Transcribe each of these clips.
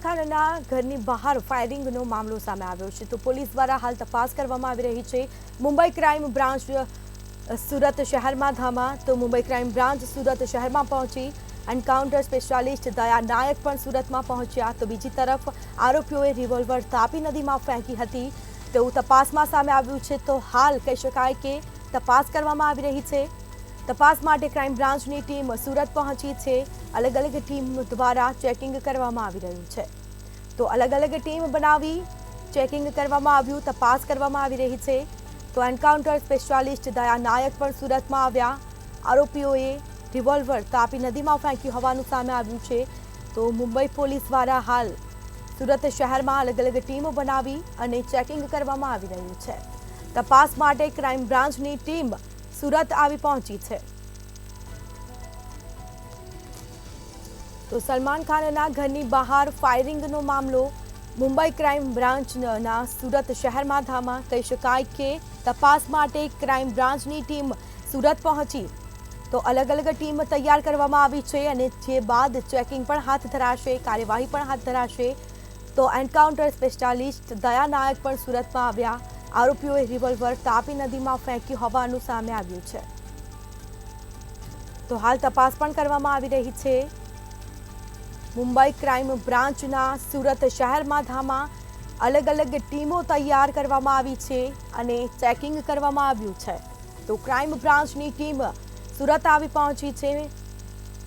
સલમાન ખાનના ઘરની બહાર ફાયરિંગનો મામલો સામે આવ્યો છે, તો પોલીસ દ્વારા હાલ તપાસ કરવામાં આવી રહી છે। મુંબઈ ક્રાઇમ બ્રાન્ચ સુરત શહેરમાં ધામા, તો મુંબઈ ક્રાઇમ બ્રાન્ચ સુરત શહેરમાં પહોંચી। એન્કાઉન્ટર સ્પેશિયાલિસ્ટ દયા નાયક પણ સુરતમાં પહોંચ્યા, તો બીજી તરફ આરોપીઓએ રિવોલ્વર તાપી નદીમાં ફેંકી હતી તેવું તપાસમાં સામે આવ્યું છે। તો હાલ કહી શકાય કે તપાસ કરવામાં આવી રહી છે। તપાસ માટે ક્રાઇમ બ્રાન્ચની ટીમ સુરત પહોંચી છે। અલગ અલગ ટીમ દ્વારા ચેકિંગ કરવામાં આવી રહ્યું છે, તો અલગ અલગ ટીમ બનાવી ચેકિંગ કરવામાં આવ્યું, તપાસ કરવામાં આવી રહી છે। તો એન્કાઉન્ટર સ્પેશિયાલિસ્ટ દયા નાયક પણ સુરતમાં આવ્યા। આરોપીઓએ રિવોલ્વર તાપી નદીમાં ફેંક્યું હોવાનું સામે આવ્યું છે। તો મુંબઈ પોલીસ દ્વારા હાલ સુરત શહેરમાં અલગ અલગ ટીમો બનાવી અને ચેકિંગ કરવામાં આવી રહ્યું છે। તપાસ માટે ક્રાઇમ બ્રાન્ચની ટીમ સુરત આવી પહોંચી છે। તો સલમાન ખાનના ઘરની બહાર ફાયરિંગનો મામલો મુંબઈ ક્રાઇમ બ્રાન્ચના સુરત શહેરમાં ધામા, કહી શકાય કે તપાસ માટે ક્રાઇમ બ્રાન્ચની ટીમ સુરત પહોંચી, તો અલગ અલગ ટીમ તૈયાર કરવામાં આવી છે અને જે બાદ ચેકિંગ પણ હાથ ધરાશે, કાર્યવાહી પણ હાથ ધરાશે। તો એન્કાઉન્ટર સ્પેશિયાલિસ્ટ દયા નાયક પણ સુરતમાં આવ્યા। આરોપીઓએ રિવોલ્વર તાપી નદીમાં ફેંક્યું હોવાનું સામે આવ્યું છે, તો હાલ તપાસ પણ કરવામાં આવી રહી છે। મુંબઈ ક્રાઇમ બ્રાન્ચના સુરત શહેરમાં ધામા, અલગ અલગ ટીમો તૈયાર કરવામાં આવી છે અને ચેકિંગ કરવામાં આવ્યું છે। તો ક્રાઇમ બ્રાન્ચની ટીમ સુરત આવી પહોંચી છે।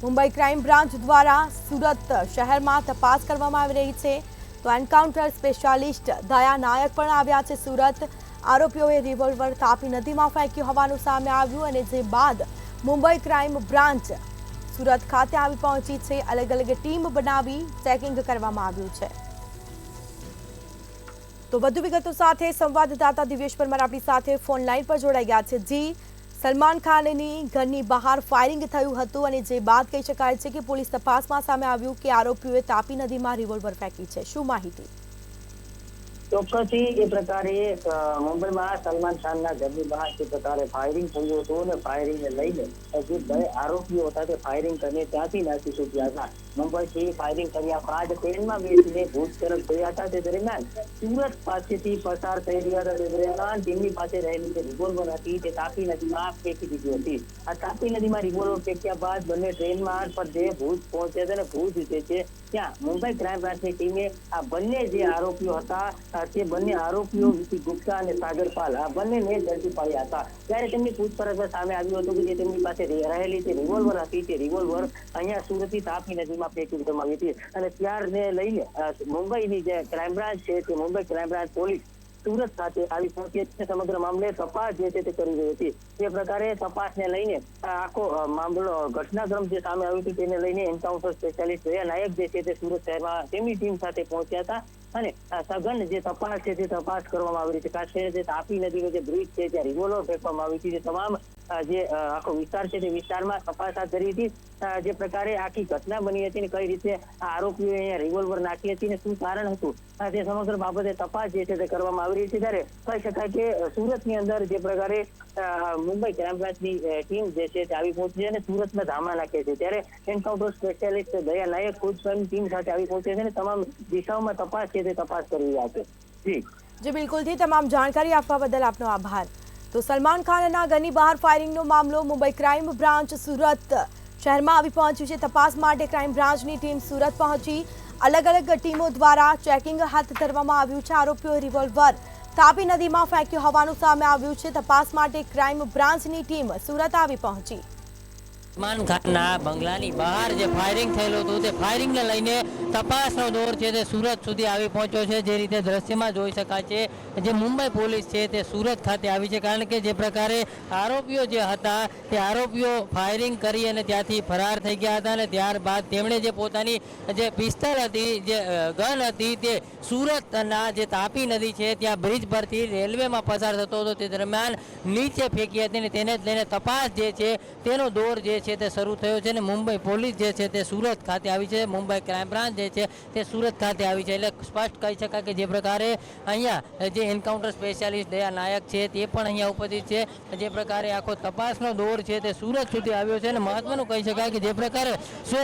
મુંબઈ ક્રાઇમ બ્રાન્ચ દ્વારા સુરત શહેરમાં તપાસ કરવામાં આવી રહી છે। તો એન્કાઉન્ટર સ્પેશિયાલિસ્ટ દયા નાયક પણ આવ્યા છે સુરત। આરોપીઓએ રિવોલ્વર તાપી નદીમાં ફેંક્યું હોવાનું સામે આવ્યું અને જે બાદ મુંબઈ ક્રાઇમ બ્રાન્ચ સુરત ખાતે આવી પહોંચી છે। અલગ અલગ ટીમ બનાવી ચેકિંગ કરવામાં આવ્યું છે। તો વધુ વિગતો સાથે સંવાદદાતા દિવ્યેશ પરમાર આપણી સાથે ફોન લાઈન પર જોડાઈ ગયા છે। જી, સલમાન ખાનની ઘરની બહાર ફાયરિંગ થયું હતું અને જે બાદ કહી શકાય છે કે પોલીસ તપાસમાં સામે આવ્યું કે આરોપીઓએ તાપી નદીમાં રિવોલ્વર ફેંકી છે, શું માહિતી? ચોક્કસથી એ પ્રકારે મુંબઈમાં સલમાન ખાનના ઘરની બહાર જે પ્રકારે ફાયરિંગ થયું હતું અને ફાયરિંગને લઈને જે બે આરોપીઓ હતા તે ફાયરિંગ કરીને ત્યાંથી નાસી છૂટ્યા હતા। મુંબઈથી ફાયરિંગ કર્યા બાદ ટ્રેનમાં બેસીને ભુજ તરફ ગયા હતા। તે દરમિયાન સુરત પાસેથી પસાર થઈ રહ્યા હતા। તે દરમિયાન તેમની પાસે રહેલી જે રિવોલ્વર હતી તે તાપી નદીમાં ફેંકી દીધી હતી। આ તાપી નદીમાં રિવોલ્વર ફેંક્યા બાદ બંને ટ્રેનમાં જે ભુજ પહોંચ્યા હતા અને ભુજ જે છે ત્યાં મુંબઈ ક્રાઇમ બ્રાન્ચની ટીમે આ બંને જે આરોપીઓ હતા તે બંને આરોપીઓ વિકી ગુપ્તા અને સાગર પાલ આ બંનેને ઝડપી પાડ્યા હતા। ત્યારે તેમની પૂછપરછમાં સામે આવ્યું હતું કે જે તેમની પાસે રહેલી જે રિવોલ્વર હતી તે રિવોલ્વર અહીંયા સુરતથી તાપી નદીમાં ફેંકી દેવામાં આવી હતી અને ત્યારને લઈને મુંબઈની જે ક્રાઇમ બ્રાન્ચ છે તે Mumbai crime branch police Surat ખાતે આવી પહોંચી છે। સમગ્ર મામલે તપાસ જે છે તે કરી રહી હતી। તે પ્રકારે તપાસને લઈને આખો મામલો ઘટનાક્રમ જે સામે આવ્યું હતું તેને લઈને એન્કાઉન્ટર સ્પેશિયાલિસ્ટ દયા નાયક જે છે તે સુરત શહેરમાં તેમની ટીમ સાથે પહોંચ્યા હતા અને સઘન જે તપાસ છે તે તપાસ કરવામાં આવી રહી છે। ખાસ કરીને જે તાપી નદીનો જે બ્રિજ છે ત્યાં રિવોલ્વર ફેંકવામાં આવી હતી, જે તમામ જે આખો વિસ્તાર છે તે વિસ્તારમાં તપાસ હાથ ધરી હતી। જે પ્રકારે આખી ઘટના બની હતી ને કઈ રીતે આરોપીઓએ અહીંયા રિવોલ્વર નાખી હતી ને શું કારણ હતું તે સમગ્ર બાબતે તપાસ જે છે તે કરવામાં આવી રહી છે। ત્યારે કહી શકાય કે સુરતની અંદર જે પ્રકારે મુંબઈ ક્રાઇમ બ્રાન્ચની ટીમ જે છે તે આવી પહોંચી છે અને સુરતમાં ધામા નાખે છે। ત્યારે એન્કાઉન્ટર સ્પેશિયાલિસ્ટ દયા નાયક ખુદ સ્વયં ટીમ સાથે આવી પહોંચે છે અને તમામ દિશાઓમાં તપાસ છે તે તપાસ કરી રહ્યા છે। જી બિલકુલથી તમામ જાણકારી આપવા બદલ આપનો આભાર। તો સલમાન ખાનના ઘરની બહાર ફાયરિંગનો મામલો મુંબઈ ક્રાઇમ બ્રાન્ચ સુરત શહેરમાં આવી પહોંચ્યું છે। તપાસ માટે ક્રાઇમ બ્રાન્ચની ટીમ સુરત પહોંચી, અલગ અલગ ટીમો દ્વારા ચેકિંગ હાથ ધરવામાં આવ્યું છે। આરોપીઓએ રિવોલ્વર તાપી નદીમાં ફેંક્યું હોવાનું સામે આવ્યું છે। તપાસ માટે ક્રાઇમ બ્રાન્ચની ટીમ સુરત આવી પહોંચી। સલમાન ખાનના બંગલાની બહાર જે ફાયરિંગ થયેલું હતું તે ફાયરિંગને લઈને તપાસનો દોર છે તે સુરત સુધી આવી પહોંચ્યો છે। જે રીતે દ્રશ્યમાં જોઈ શકાય છે જે મુંબઈ પોલીસ છે તે સુરત ખાતે આવી છે, કારણ કે જે પ્રકારે આરોપીઓ જે હતા તે આરોપીઓ ફાયરિંગ કરી અને ત્યાંથી ફરાર થઈ ગયા હતા અને ત્યારબાદ તેમણે જે પોતાની જે પિસ્તલ હતી, જે ગન હતી તે સુરતના જે તાપી નદી છે ત્યાં બ્રિજ પરથી રેલવેમાં પસાર થતો હતો તે દરમિયાન નીચે ફેંકી હતી અને તેને જ લઈને તપાસ જે છે તેનો દોર જે છે તે શરૂ થયો છે અને મુંબઈ પોલીસ જે છે તે સુરત ખાતે આવી છે, મુંબઈ ક્રાઇમ બ્રાન્ચ જે છે તે સુરત ખાતે આવી છે. એટલે સ્પષ્ટ કહી શકાય કે જે પ્રકારે અહીંયા જે એન્કાઉન્ટર સ્પેશિયાલિસ્ટ દયા નાયક છે તે પણ અહીંયા ઉપસ્થિત છે. જે પ્રકારે આખો તપાસનો દોર છે તે સુરત સુધી આવ્યો છે અને મહત્વનું કહી શકાય કે જે પ્રકારે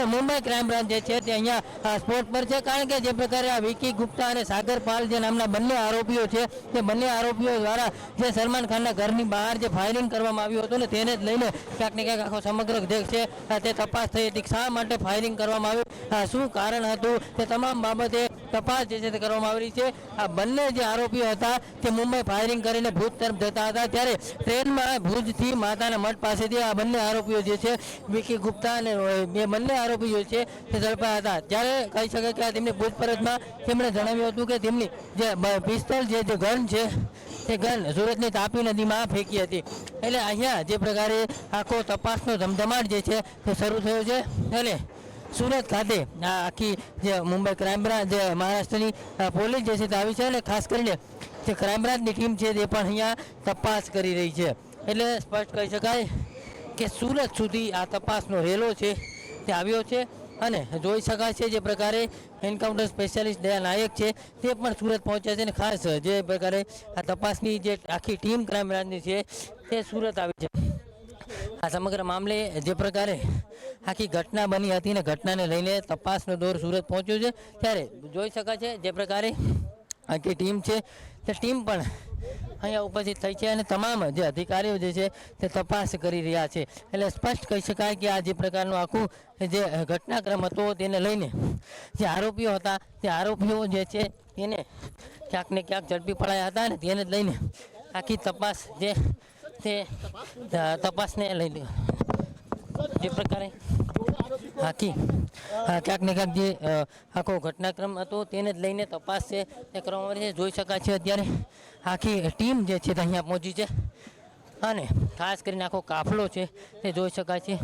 મુંબઈ ક્રાઇમ બ્રાન્ચ જે છે તે અહીંયા સ્પોટ પર છે, કારણ કે જે પ્રકારે આ વિકી ગુપ્તા અને સાગર પાલ જે નામના બંને આરોપીઓ છે તે બંને આરોપીઓ દ્વારા જે સલમાન ખાનના ઘરની બહાર જે ફાયરિંગ કરવામાં આવ્યું હતું ને તેને જ લઈને ક્યાંક ને ક્યાંક આખો સમગ્ર જે છે તે તપાસ થઈ હતી. શા માટે ફાયરિંગ કરવામાં આવ્યું, શું કારણ હતું, તે તમામ બાબતે તપાસ જે છે તે કરવામાં આવી રહી છે. આ બંને જે આરોપીઓ હતા તે મુંબઈ ફાયરિંગ કરીને ભુજ તરફ જતા હતા, ત્યારે ટ્રેનમાં ભુજથી માતાના મઠ પાસેથી આ બંને આરોપીઓ જે છે વિકી ગુપ્તા અને બે બંને આરોપીઓ છે તે ઝડપાયા હતા. ત્યારે કહી શકાય કે તેમની પૂછપરછમાં તેમણે જણાવ્યું હતું કે તેમની જે પિસ્તોલ જે ગન છે તે ગન સુરતની તાપી નદીમાં ફેંકી હતી. એટલે અહીંયા જે પ્રકારે આખો તપાસનો ધમધમાટ જે છે તે શરૂ થયો છે અને સુરત ખાતે આ આખી જે મુંબઈ ક્રાઇમ બ્રાન્ચ જે મહારાષ્ટ્રની પોલીસ જે છે તે આવી છે અને ખાસ કરીને જે ક્રાઇમ બ્રાન્ચની ટીમ છે તે પણ અહીંયા તપાસ કરી રહી છે. એટલે સ્પષ્ટ કહી શકાય કે સુરત સુધી આ તપાસનો રેલો છે તે આવ્યો છે અને જોઈ શકાય છે જે પ્રકારે એન્કાઉન્ટર સ્પેશિયાલિસ્ટ દયા નાયક છે તે પણ સુરત પહોંચ્યા છે અને ખાસ જે પ્રકારે આ તપાસની જે આખી ટીમ ક્રાઇમ બ્રાન્ચની છે તે સુરત આવી છે. આ સમગ્ર મામલે જે પ્રકારે આખી ઘટના બની હતી ને ઘટનાને લઈને તપાસનો દોર સુરત પહોંચ્યો છે, ત્યારે જોઈ શકાય છે જે પ્રકારે આખી ટીમ છે તે ટીમ પણ અહીંયા ઉપસ્થિત થઈ છે અને તમામ જે અધિકારીઓ જે છે તે તપાસ કરી રહ્યા છે. એટલે સ્પષ્ટ કહી શકાય કે આ જે પ્રકારનું આખું જે ઘટનાક્રમ હતો તેને લઈને જે આરોપીઓ હતા તે આરોપીઓ જે છે તેને ક્યાંક ને ક્યાંક ઝડપી પડાયા હતા અને તેને જ લઈને આખી તપાસ જે તે તપાસને લઈને જે પ્રકારે આખી ક્યાંક ને ક્યાંક જે આખો ઘટનાક્રમ હતો તેને જ લઈને તપાસ છે તે કરવામાં આવી છે. જોઈ શકાય છે અત્યારે આખી ટીમ જે છે તે અહીંયા પહોંચી છે અને ખાસ કરીને આખો કાફલો છે તે જોઈ શકાય છે.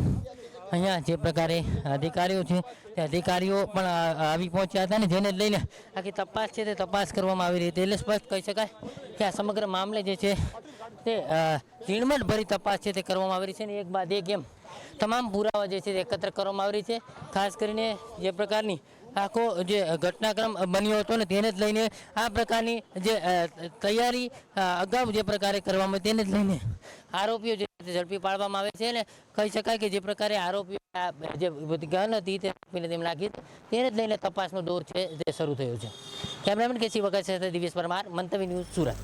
અહીંયા જે પ્રકારે અધિકારીઓ છે તે અધિકારીઓ પણ આવી પહોંચ્યા હતા ને જેને લઈને આખી તપાસ છે તે તપાસ કરવામાં આવી રહી હતી. એટલે સ્પષ્ટ કહી શકાય કે આ સમગ્ર મામલે જે છે તે ઝીણવટભરી તપાસ છે તે કરવામાં આવી રહી છે ને એક બાદ એક એમ તમામ પુરાવા જે છે તે એકત્ર કરવામાં આવી રહી છે. ખાસ કરીને જે પ્રકારની આખો જે ઘટનાક્રમ બન્યો હતો ને તેને જ લઈને આ પ્રકારની જે તૈયારી અગાઉ જે પ્રકારે કરવામાં તેને જ લઈને આરોપીઓ જે ઝડપી પાડવામાં આવે છે. ને કહી શકાય કે જે પ્રકારે આરોપીઓ જે બધી ગન હતી તે તેમ નાખી તેને જ લઈને તપાસનો દોર છે તે શરૂ થયો છે. કેમેરામેન કેસી વખત સાથે દિવેશ પરમાર, મંતવ્ય ન્યૂઝ, સુરત.